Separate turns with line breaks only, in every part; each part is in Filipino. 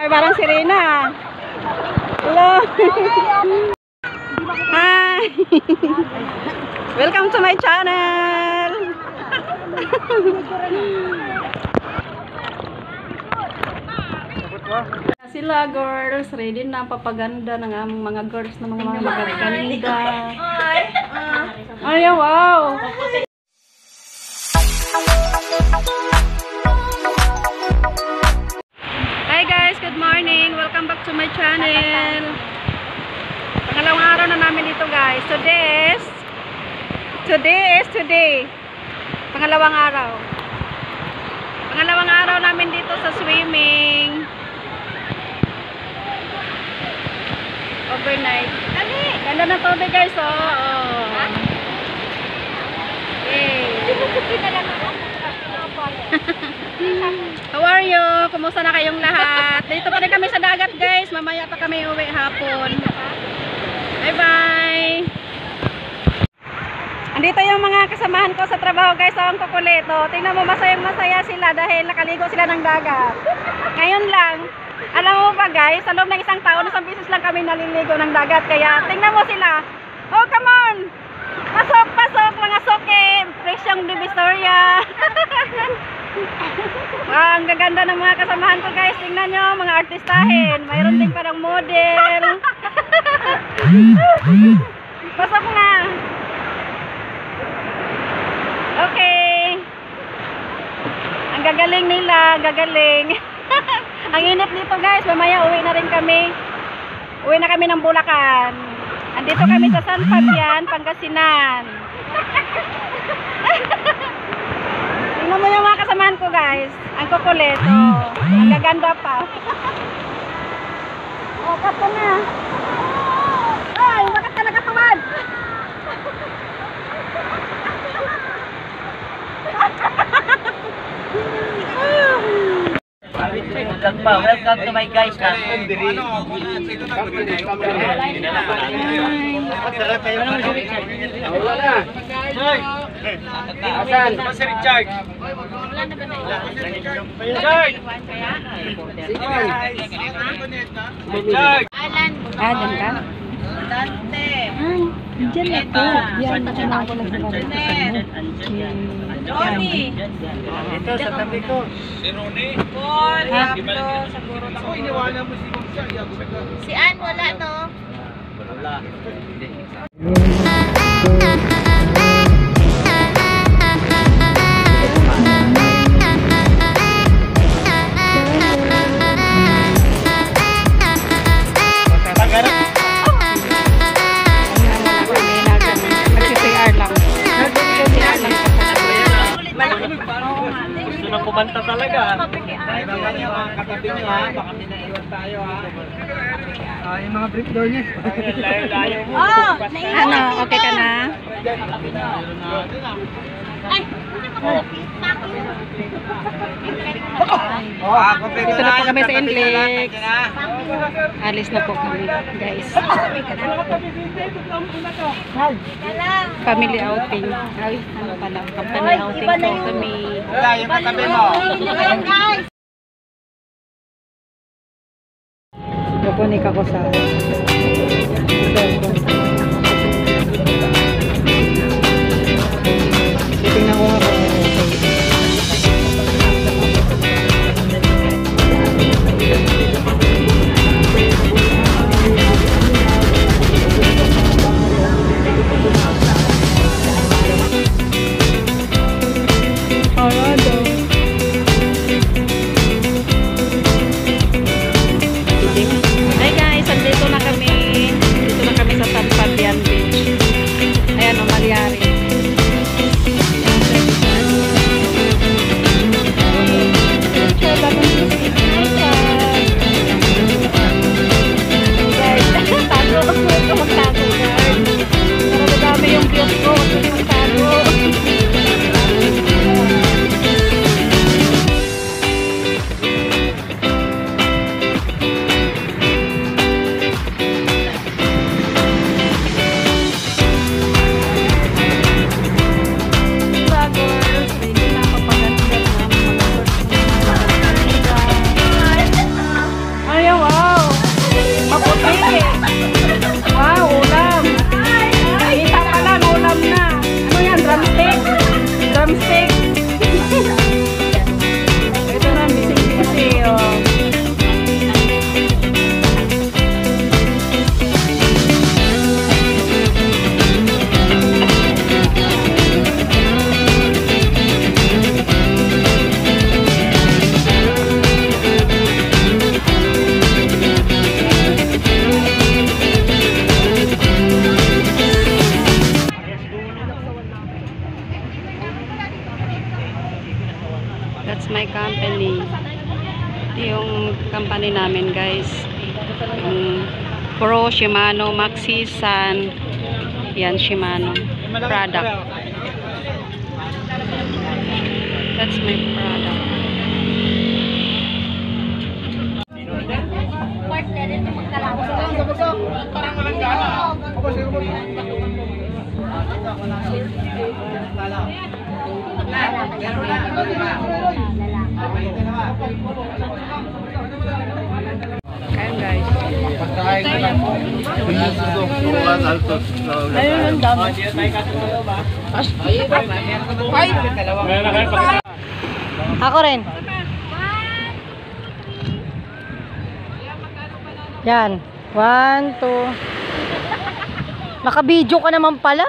Ay, parang sirena. Hello. Hi. Welcome to my channel. Sila girls, ready na papaganda ng aming mga girls na mga magaganda. Ay, wow. Hi guys, good morning. Welcome back to my channel. Pangalawang araw na namin dito guys. Today. Pangalawang araw. Pangalawang araw namin dito sa swimming. Overnight. Ganda ng tubig guys, oh. Yay. How are you? Kumusta na kayong lahat? Dito pa rin kami sa dagat guys. Mamaya pa kami uwi hapon. Bye bye. Andito yung mga kasamahan ko sa trabaho guys. Ang kukuleto. Tingnan mo, masayang-masaya sila dahil nakaligo sila ng dagat. Ngayon lang. Alam mo ba guys, sa loob ng isang taon, isang beses lang kami naliligo ng dagat. Kaya tingnan mo sila. Oh, come on! Pasok, mga soke! Presyong Divisoria! Ang gaganda ng mga kasamahan ko guys. Tingnan nyo, mga artistahin. Mayroon din parang model. Pasok na! Okay. Ang gagaling nila, gagaling. Ang init dito guys, mamaya uwi na rin kami. Uwi na kami ng Bulacan. Andito kami sa San Fabian, Pangasinan. Tingnan mo yung mga kasamahan ko guys. Ang kukuleto. Ang gaganda pa. Oh, kapo na. Ay, bakit ka nagkatuwad?
Welcome to my guys.
Asan? Si Richard. Richard. Richard.
Alan ka?
Dante.
Diyan ako. Diyan ako lang sa
Johnny.
Ito sa tabi ko. Si Ronnie.
Paul. Pablo. Siguro lang.
Ako iniwanan mo si Monsya.
Si Ann wala no?
Wala.
Gusto na pumanta talaga.
Kahit mga katabi nyo ha, baka minaiwan tayo ha. Yung mga brief door niya. Layo-layo mo.
Oh,
Ano, okay ka na?
ay,
Dito na po kami sa Inlex. Alis na po kami, guys. Family outing. Ay, ano pala? Company outing po kami.
Wala, yung katabi mo.
Napunik ako sa titingnan ko nga po. Hi guys, andito na kami. Dito na kami sa namin guys. Pro, Shimano, Maxi, San. Yan, Shimano. Product. That's my product.
Parang walang gana.
Ayan guys.
Ayun ang dami.
Ako rin. Yan. 1, 2. Naka-video ka naman pala.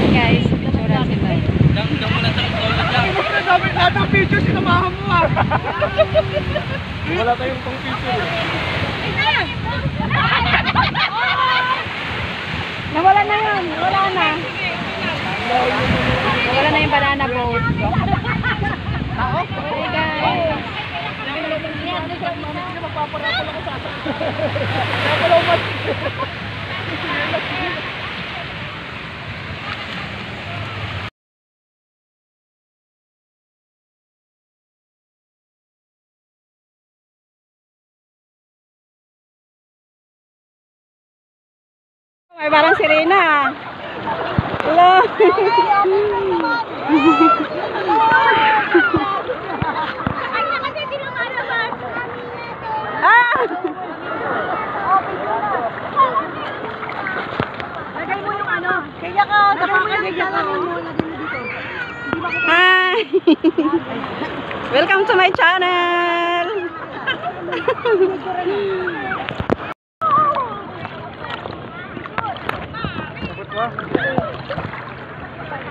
Guys, sura sila.
Sabi lahat ng video sinamahan mo ah. Wala tayong pang picture.
Nawala na yun. Wala na. Wala na yung banana boat. Okay guys. May parang sirena. Hello. Ah! Lagay mo yung ano. Kaya ka, nakakagaya ka mo. Hi! Welcome to my channel!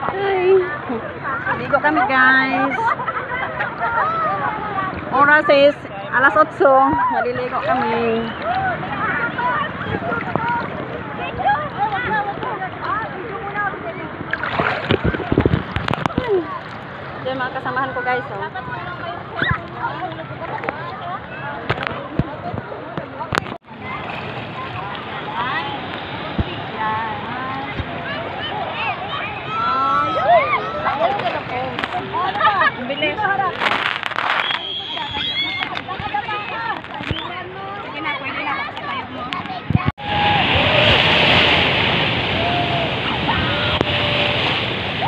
Hi! Ligo kami guys. Oras is alas 8. Maliligo kami. Diyan mga kasamahan ko guys. Oh. Bilis. Sige na, pwede na. Tayo mo.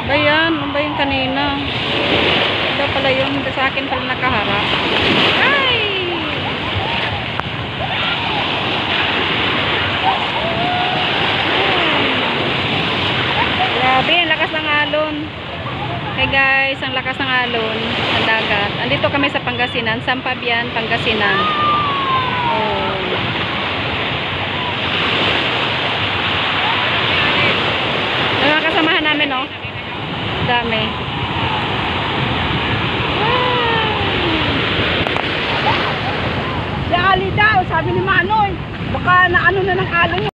Ba yan? Ano ba yung kanina? Ito pala yun. Sa akin pala nakaharap. Ay! Grabe, ang lakas ng alon. Hey guys, ang lakas ng alon ng dagat. Andito kami sa Pangasinan, Sampabian, Pangasinan. Oh. Yung mga kasamahan namin, oh. Dami.
Si Ali daw, sabi ni Manoy, baka na ano na ng alon